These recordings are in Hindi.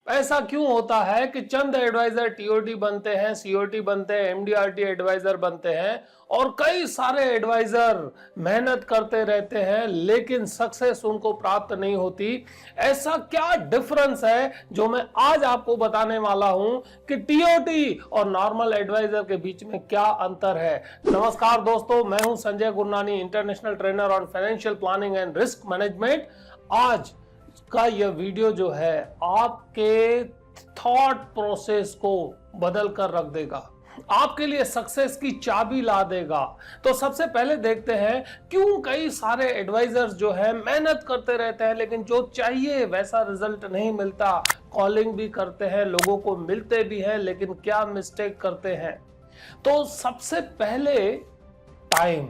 ऐसा क्यों होता है कि चंद एडवाइजर टीओटी बनते हैं, सीओटी बनते हैं, एमडीआरटी एडवाइजर बनते हैं और कई सारे एडवाइजर मेहनत करते रहते हैं लेकिन सक्सेस उनको प्राप्त नहीं होती। ऐसा क्या डिफरेंस है जो मैं आज आपको बताने वाला हूं कि टीओटी और नॉर्मल एडवाइजर के बीच में क्या अंतर है। नमस्कार दोस्तों, मैं हूं Sanjay Gurnani, international trainer on financial planning and risk management. आज का यह वीडियो जो है आपके थॉट प्रोसेस को बदल कर रख देगा, आपके लिए सक्सेस की चाबी ला देगा। तो सबसे पहले देखते हैं क्यों कई सारे एडवाइजर्स जो है मेहनत करते रहते हैं लेकिन जो चाहिए वैसा रिजल्ट नहीं मिलता। कॉलिंग भी करते हैं, लोगों को मिलते भी हैं, लेकिन क्या मिस्टेक करते हैं। तो सबसे पहले टाइम,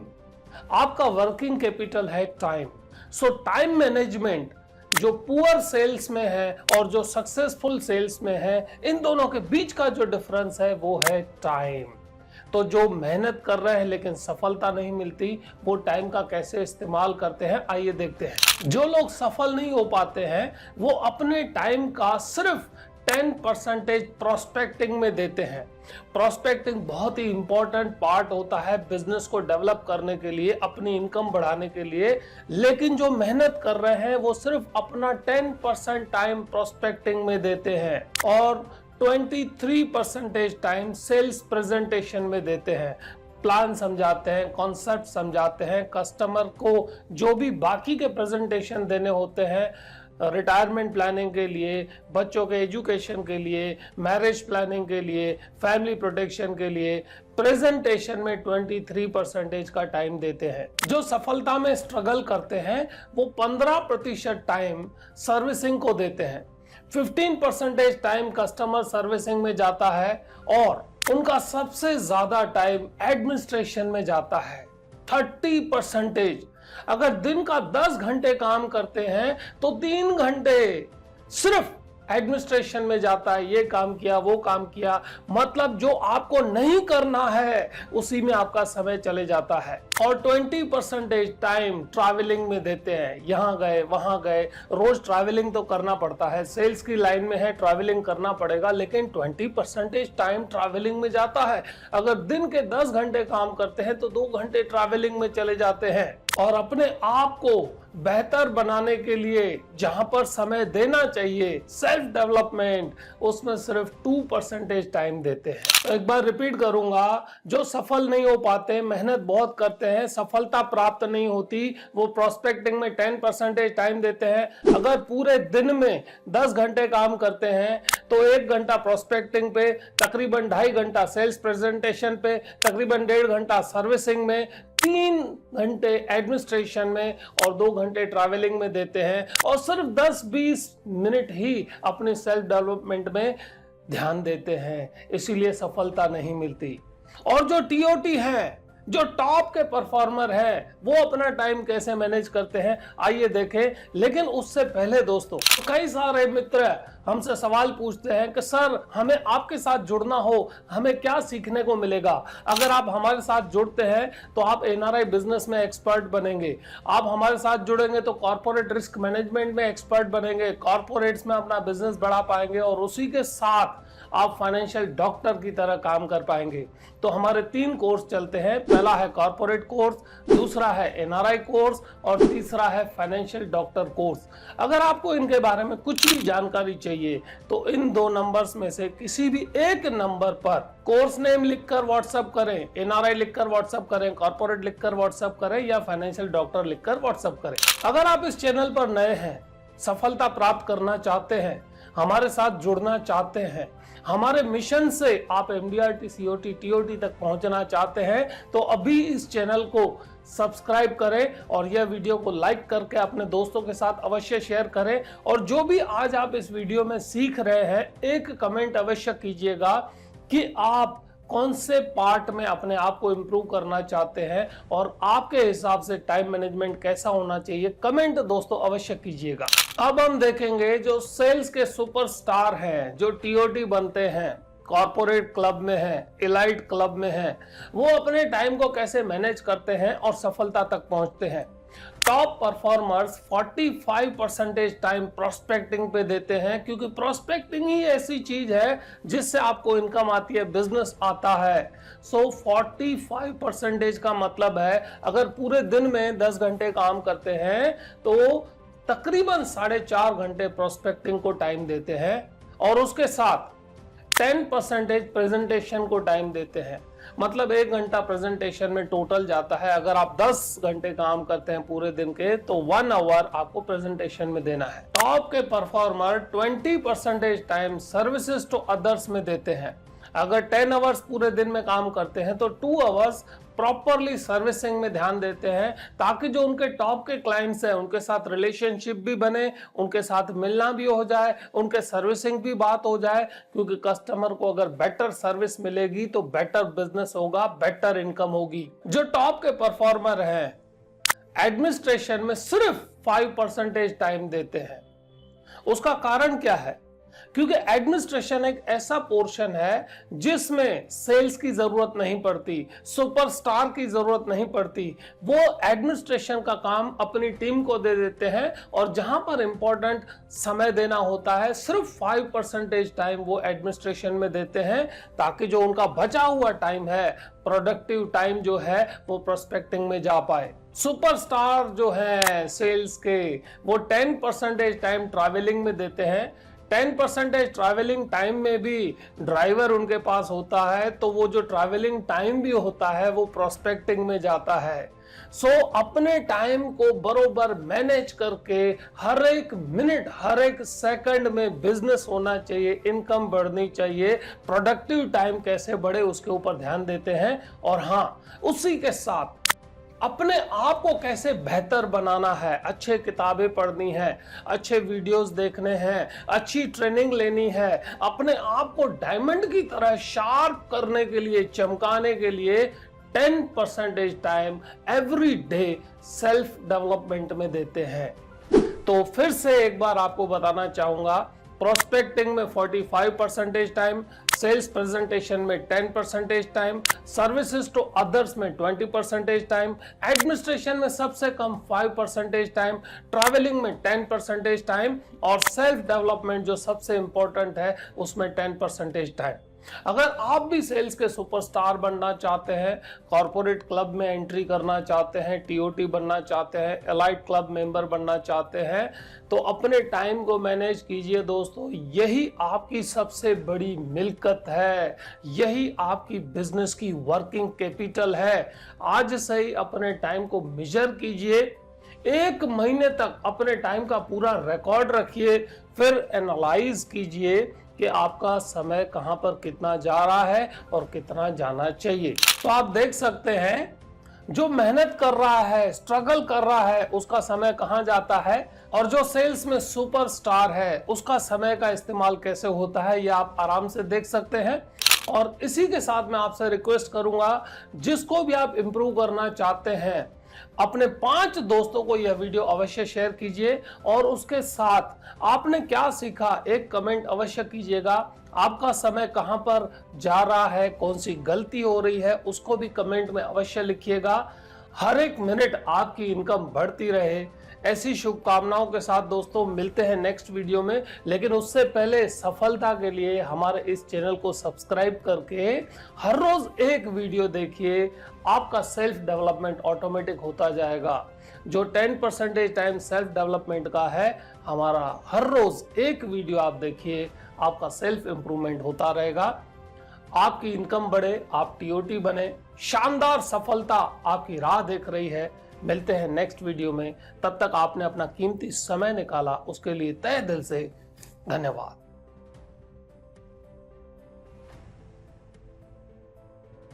आपका वर्किंग कैपिटल है टाइम। सो टाइम मैनेजमेंट जो पुअर सेल्स में है और जो सक्सेसफुल सेल्स में है, इन दोनों के बीच का जो डिफरेंस है वो है टाइम। तो जो मेहनत कर रहे हैं लेकिन सफलता नहीं मिलती, वो टाइम का कैसे इस्तेमाल करते हैं, आइए देखते हैं। जो लोग सफल नहीं हो पाते हैं वो अपने टाइम का सिर्फ 10% प्रोस्पेक्टिंग में देते हैं। प्रोस्पेक्टिंग बहुत ही इंपॉर्टेंट पार्ट होता है बिजनेस को डेवलप करने के लिए, अपनी इनकम बढ़ाने के लिए, लेकिन जो मेहनत कर रहे हैं वो सिर्फ अपना 10% टाइम प्रोस्पेक्टिंग में देते हैं और 23% टाइम सेल्स प्रेजेंटेशन में देते हैं। प्लान समझाते हैं, कॉन्सेप्ट समझाते हैं, कस्टमर को जो भी बाकी के प्रेजेंटेशन देने होते हैं, रिटायरमेंट प्लानिंग के लिए, बच्चों के एजुकेशन के लिए, मैरिज प्लानिंग के लिए, फैमिली प्रोटेक्शन के लिए, प्रेजेंटेशन में 23% का टाइम देते हैं। जो सफलता में स्ट्रगल करते हैं वो 15% टाइम सर्विसिंग को देते हैं, 15% टाइम कस्टमर सर्विसिंग में जाता है और उनका सबसे ज्यादा टाइम एडमिनिस्ट्रेशन में जाता है, 30%। अगर दिन का 10 घंटे काम करते हैं तो 3 घंटे सिर्फ एडमिनिस्ट्रेशन में जाता है। ये काम किया, वो काम किया, मतलब जो आपको नहीं करना है उसी में आपका समय चले जाता है। और 20% टाइम ट्रैवलिंग में देते हैं, यहां गए वहां गए। रोज ट्रैवलिंग तो करना पड़ता है, सेल्स की लाइन में है, ट्रैवलिंग करना पड़ेगा, लेकिन 20% टाइम ट्रैवलिंग में जाता है। अगर दिन के 10 घंटे काम करते हैं तो 2 घंटे ट्रैवलिंग में चले जाते हैं। और अपने आप को बेहतर बनाने के लिए जहां पर समय देना चाहिए, सेल्फ डेवलपमेंट, उसमें सिर्फ 2% टाइम देते हैं। तो एक बार रिपीट करूंगा, जो सफल नहीं हो पाते, मेहनत बहुत करते हैं, सफलता प्राप्त नहीं होती, वो प्रोस्पेक्टिंग में 10% टाइम देते हैं। अगर पूरे दिन में 10 घंटे काम करते हैं तो 1 घंटा प्रोस्पेक्टिंग पे, तकरीबन 2.5 घंटा सेल्स प्रेजेंटेशन पे, तकरीबन 1.5 घंटा सर्विसिंग में, 3 घंटे एडमिनिस्ट्रेशन में और 2 घंटे ट्रैवलिंग में देते हैं और सिर्फ 10-20 मिनट ही अपने सेल्फ डेवलपमेंट में ध्यान देते हैं। इसीलिए सफलता नहीं मिलती। और जो टीओटी है, जो टॉप के परफॉर्मर हैं, वो अपना टाइम कैसे मैनेज करते हैं, आइए देखें। लेकिन उससे पहले दोस्तों, कई सारे मित्र हमसे सवाल पूछते हैं कि सर, हमें आपके साथ जुड़ना हो, हमें क्या सीखने को मिलेगा। अगर आप हमारे साथ जुड़ते हैं तो आप एनआरआई बिजनेस में एक्सपर्ट बनेंगे। आप हमारे साथ जुड़ेंगे तो कॉर्पोरेट रिस्क मैनेजमेंट में एक्सपर्ट बनेंगे, कॉर्पोरेट्स में अपना बिजनेस बढ़ा पाएंगे और उसी के साथ आप फाइनेंशियल डॉक्टर की तरह काम कर पाएंगे। तो हमारे 3 कोर्स चलते हैं। पहला है कॉर्पोरेट कोर्स, दूसरा है एनआरआई कोर्स और तीसरा है फाइनेंशियल डॉक्टर कोर्स। अगर आपको इनके बारे में कुछ भी जानकारी चाहिए तो इन 2 नंबर्स में से किसी भी एक नंबर पर कोर्स नेम लिखकर व्हाट्सएप करें, एनआरआई लिखकर व्हाट्सएप करें, कॉर्पोरेट लिखकर व्हाट्सएप करें या फाइनेंशियल डॉक्टर लिखकर व्हाट्सएप करें। अगर आप इस चैनल पर नए हैं, सफलता प्राप्त करना चाहते हैं, हमारे साथ जुड़ना चाहते हैं, हमारे मिशन से आप एमडीआरटी, सीओटी, टीओटी तक पहुंचना चाहते हैं, तो अभी इस चैनल को सब्सक्राइब करें और यह वीडियो को लाइक करके अपने दोस्तों के साथ अवश्य शेयर करें। और जो भी आज आप इस वीडियो में सीख रहे हैं, एक कमेंट अवश्य कीजिएगा कि आप कौन से पार्ट में अपने आप को इंप्रूव करना चाहते हैं और आपके हिसाब से टाइम मैनेजमेंट कैसा होना चाहिए। कमेंट दोस्तों अवश्य कीजिएगा। अब हम देखेंगे जो सेल्स के सुपरस्टार हैं, जो टीओटी बनते हैं, कॉर्पोरेट क्लब में है, एलाइट क्लब में है, वो अपने टाइम को कैसे मैनेज करते हैं और सफलता तक पहुंचते हैं। टॉप परफॉर्मर्स 45% टाइम प्रोस्पेक्टिंग पे देते हैं, क्योंकि प्रोस्पेक्टिंग ही ऐसी चीज है जिससे आपको इनकम आती है, बिजनेस आता है। सो 45% का मतलब है अगर पूरे दिन में 10 घंटे काम करते हैं तो तकरीबन 4.5 घंटे प्रोस्पेक्टिंग को टाइम देते हैं, और उसके साथ 10% प्रेजेंटेशन को टाइम देते हैं। मतलब 1 घंटा प्रेजेंटेशन में टोटल जाता है। अगर आप 10 घंटे काम करते हैं पूरे दिन के तो 1 आवर आपको प्रेजेंटेशन में देना है। टॉप के performer 20% time services to others में देते हैं। अगर 10 आवर्स पूरे दिन में काम करते हैं तो 2 आवर्स प्रॉपरली सर्विसिंग में ध्यान देते हैं, ताकि जो उनके टॉप के क्लाइंट्स हैं उनके साथ रिलेशनशिप भी बने, उनके साथ मिलना भी हो जाए, उनके सर्विसिंग भी बात हो जाए। क्योंकि कस्टमर को अगर बेटर सर्विस मिलेगी तो बेटर बिजनेस होगा, बेटर इनकम होगी। जो टॉप के परफॉर्मर हैं एडमिनिस्ट्रेशन में सिर्फ 5% टाइम देते हैं। उसका कारण क्या है? क्योंकि एडमिनिस्ट्रेशन एक ऐसा पोर्शन है जिसमें सेल्स की जरूरत नहीं पड़ती, सुपरस्टार की जरूरत नहीं पड़ती। वो एडमिनिस्ट्रेशन का काम अपनी टीम को दे देते हैं, और जहां पर इंपॉर्टेंट समय देना होता है सिर्फ 5% टाइम वो एडमिनिस्ट्रेशन में देते हैं, ताकि जो उनका बचा हुआ टाइम है, प्रोडक्टिव टाइम जो है, वो प्रोस्पेक्टिंग में जा पाए। सुपरस्टार जो है सेल्स के, वो 10% टाइम ट्रैवलिंग में देते हैं। 10% ट्रैवलिंग टाइम में भी ड्राइवर उनके पास होता है, तो वो जो ट्रैवलिंग टाइम भी होता है वो प्रोस्पेक्टिंग में जाता है। सो अपने टाइम को बरोबर मैनेज करके हर एक मिनट, हर एक सेकंड में बिजनेस होना चाहिए, इनकम बढ़नी चाहिए, प्रोडक्टिव टाइम कैसे बढ़े उसके ऊपर ध्यान देते हैं। और हाँ, उसी के साथ अपने आप को कैसे बेहतर बनाना है, अच्छे किताबें पढ़नी है, अच्छे वीडियोस देखने हैं, अच्छी ट्रेनिंग लेनी है, अपने आप को डायमंड की तरह शार्प करने के लिए, चमकाने के लिए 10% time every day self development में देते हैं। तो फिर से एक बार आपको बताना चाहूंगा, प्रोस्पेक्टिंग में 45% टाइम, सेल्स प्रेजेंटेशन में 10% टाइम, सर्विसेज टू अदर्स में 20% टाइम, एडमिनिस्ट्रेशन में सबसे कम 5% टाइम, ट्रैवलिंग में 10% टाइम, और सेल्फ डेवलपमेंट जो सबसे इंपॉर्टेंट है उसमें 10% टाइम। अगर आप भी सेल्स के सुपरस्टार बनना चाहते हैं, कॉर्पोरेट क्लब में एंट्री करना चाहते हैं, टीओटी बनना चाहते हैं, एलाइट क्लब मेंबर बनना चाहते हैं, तो अपने टाइम को मैनेज कीजिए दोस्तों। यही आपकी सबसे बड़ी मिल्कियत है, यही आपकी बिजनेस की वर्किंग कैपिटल है। आज से ही अपने टाइम को मेजर कीजिए, 1 महीने तक अपने टाइम का पूरा रिकॉर्ड रखिए, फिर एनालाइज कीजिए कि आपका समय कहां पर कितना जा रहा है और कितना जाना चाहिए। तो आप देख सकते हैं, जो मेहनत कर रहा है, स्ट्रगल कर रहा है, उसका समय कहां जाता है, और जो सेल्स में सुपरस्टार है उसका समय का इस्तेमाल कैसे होता है, ये आप आराम से देख सकते हैं। और इसी के साथ मैं आपसे रिक्वेस्ट करूंगा, जिसको भी आप इंप्रूव करना चाहते हैं, अपने 5 दोस्तों को यह वीडियो अवश्य शेयर कीजिए, और उसके साथ आपने क्या सीखा एक कमेंट अवश्य कीजिएगा। आपका समय कहां पर जा रहा है, कौन सी गलती हो रही है, उसको भी कमेंट में अवश्य लिखिएगा। हर एक मिनट आपकी इनकम बढ़ती रहे, ऐसी शुभकामनाओं के साथ दोस्तों मिलते हैं नेक्स्ट वीडियो में। लेकिन उससे पहले सफलता के लिए हमारे इस चैनल को सब्सक्राइब करके हर रोज एक वीडियो देखिए, आपका सेल्फ डेवलपमेंट ऑटोमेटिक होता जाएगा। जो 10% टाइम सेल्फ डेवलपमेंट का है, हमारा हर रोज एक वीडियो आप देखिए, आपका सेल्फ इंप्रूवमेंट होता रहेगा, आपकी इनकम बढ़े, आप टीओटी बने, शानदार सफलता आपकी राह देख रही है। मिलते हैं नेक्स्ट वीडियो में, तब तक आपने अपना कीमती समय निकाला, उसके लिए तहे दिल से धन्यवाद।